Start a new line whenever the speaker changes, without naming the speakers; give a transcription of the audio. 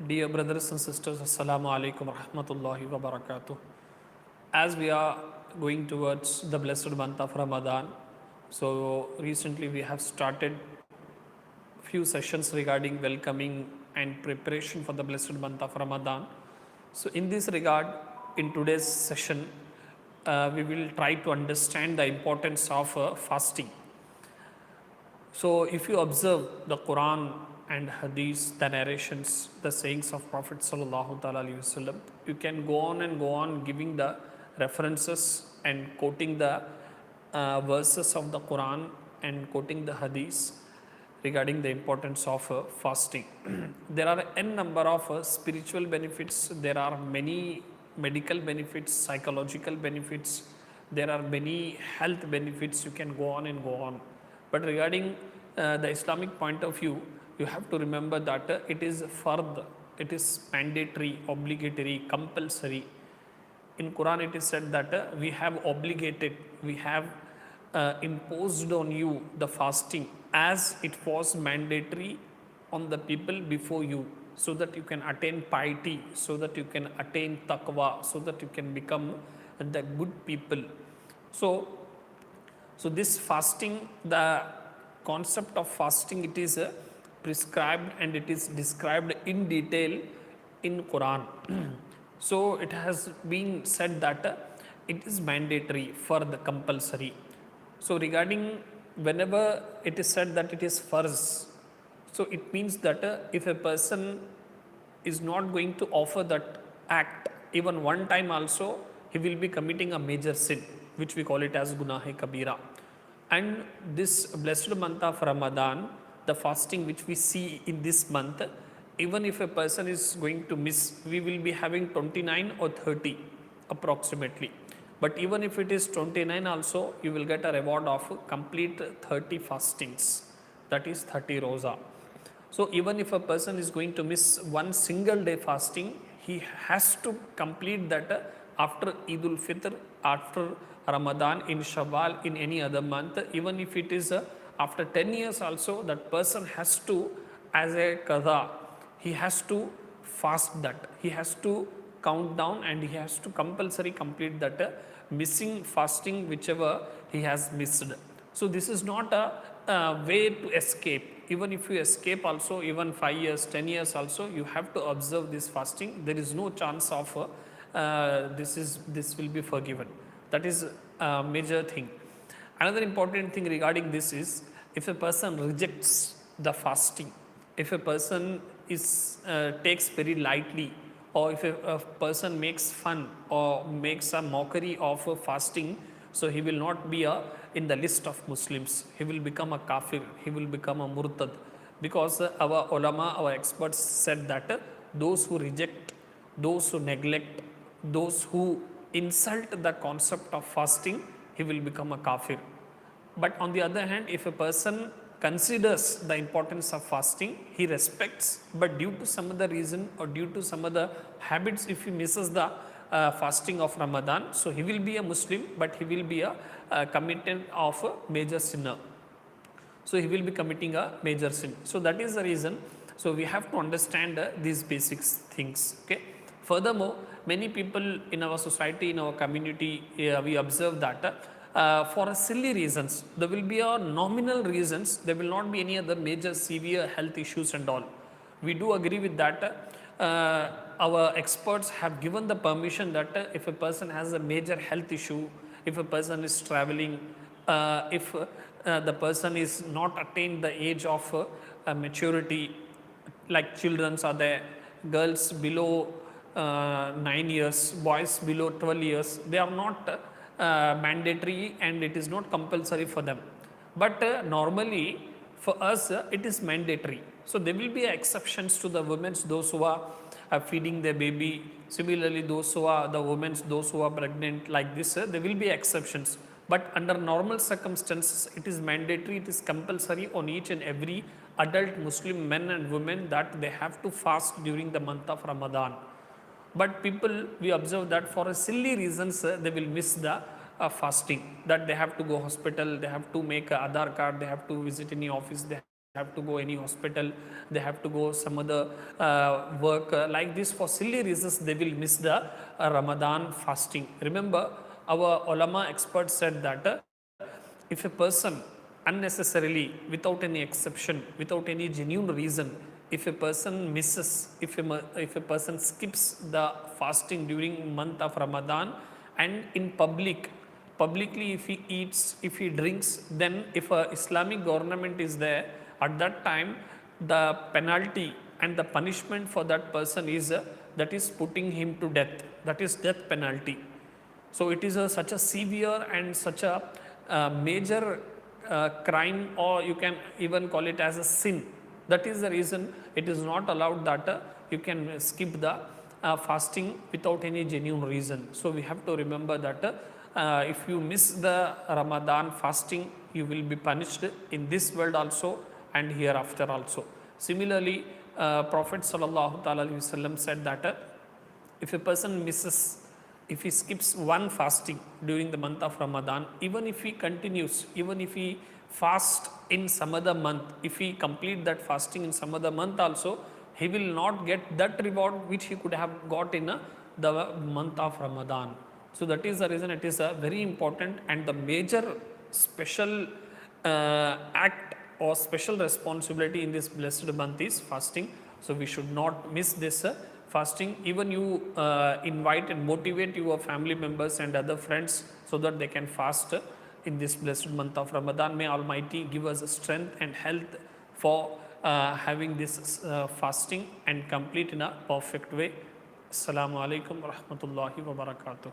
Dear brothers and sisters, Assalamu alaikum wa rahmatullahi wa barakatuh. As we are going towards the blessed month of Ramadan, so recently we have started few sessions regarding welcoming and preparation for the blessed month of Ramadan. So in this regard, in today's session, we will try to understand the importance of fasting. So, if you observe the Quran and Hadith, the narrations, the sayings of Prophet Sallallahu Alaihi Wasallam, you can go on and go on giving the references and quoting the verses of the Quran and quoting the Hadith regarding the importance of fasting. There are n number of spiritual benefits. There are many medical benefits, psychological benefits. There are many health benefits. You can go on and go on. But regarding the Islamic point of view, you have to remember that it is fard, it is mandatory, obligatory, compulsory. In Quran it is said that we have obligated, we have imposed on you the fasting as it was mandatory on the people before you, so that you can attain piety, so that you can attain taqwa, so that you can become the good people. So this fasting, the concept of fasting, it is prescribed and it is described in detail in Quran. So it has been said that it is mandatory for the compulsory. So regarding whenever it is said that it is farz, so it means that if a person is not going to offer that act even one time also, he will be committing a major sin, which we call it as gunah-e kabira. And this blessed month of Ramadan, the fasting which we see in this month, even if a person is going to miss, we will be having 29 or 30 approximately. But even if it is 29 also, you will get a reward of complete 30 fastings, that is 30 Roza. So even if a person is going to miss one single day fasting, he has to complete that after Eid al-Fitr, after Ramadan, in Shawwal, in any other month. Even if it is after 10 years also, that person has to, as a qadha, he has to fast that. He has to count down and he has to compulsory complete that missing fasting whichever he has missed. So this is not a way to escape. Even if you escape also, even 5 years, 10 years also, you have to observe this fasting. There is no chance of this will be forgiven. That is a major thing. Another important thing regarding this is, if a person rejects the fasting, if a person is takes very lightly, or if a person makes fun or makes a mockery of fasting, so he will not be in the list of Muslims. He will become a kafir, he will become a murtad, because our ulama, our experts said that those who reject, those who neglect, those who insult the concept of fasting, he will become a kafir. But on the other hand, if a person considers the importance of fasting, he respects, but due to some other reason or due to some other habits, if he misses the fasting of Ramadan, so he will be a Muslim, but he will be a committant of a major sinner. So he will be committing a major sin. So that is the reason. So we have to understand these basic things. Okay. Furthermore, many people in our society, in our community, we observe that for a silly reasons, there will be a nominal reasons, there will not be any other major severe health issues and all. We do agree with that. Our experts have given the permission that if a person has a major health issue, if a person is traveling, if the person is not attained the age of maturity, like children are there, girls below 9 years, boys below 12 years, they are not mandatory and it is not compulsory for them. But normally for us it is mandatory. So there will be exceptions to the women, those who are feeding their baby. Similarly, those who are the women, those who are pregnant, like this, there will be exceptions. But under normal circumstances, it is mandatory, it is compulsory on each and every adult Muslim men and women that they have to fast during the month of Ramadan. But people, we observe that for a silly reasons, they will miss the fasting, that they have to go hospital, they have to make a Aadhaar card, they have to visit any office, they have to go any hospital, they have to go some other work, like this, for silly reasons they will miss the Ramadan fasting. Remember, our ulama experts said that if a person unnecessarily, without any exception, without any genuine reason, if a person misses, if a person skips the fasting during month of Ramadan, and in publicly if he eats, if he drinks, then if a Islamic government is there at that time, the penalty and the punishment for that person is that is putting him to death, that is death penalty. So it is such a severe and such a major crime, or you can even call it as a sin. That is the reason it is not allowed that you can skip the fasting without any genuine reason. So we have to remember that if you miss the Ramadan fasting, you will be punished in this world also and hereafter also. Similarly, Prophet sallallahu alaihi wasallam said that if a person misses, if he skips one fasting during the month of Ramadan, even if he continues, even if he fast in some other month, if he complete that fasting in some other month also, he will not get that reward which he could have got in the month of Ramadan. So that is the reason it is a very important and the major special act or special responsibility in this blessed month is fasting. So we should not miss this fasting. Even you invite and motivate your family members and other friends so that they can fast in this blessed month of Ramadan. May Almighty give us strength and health for having this fasting and complete in a perfect way. Assalamu alaikum wa rahmatullahi wa barakatuh.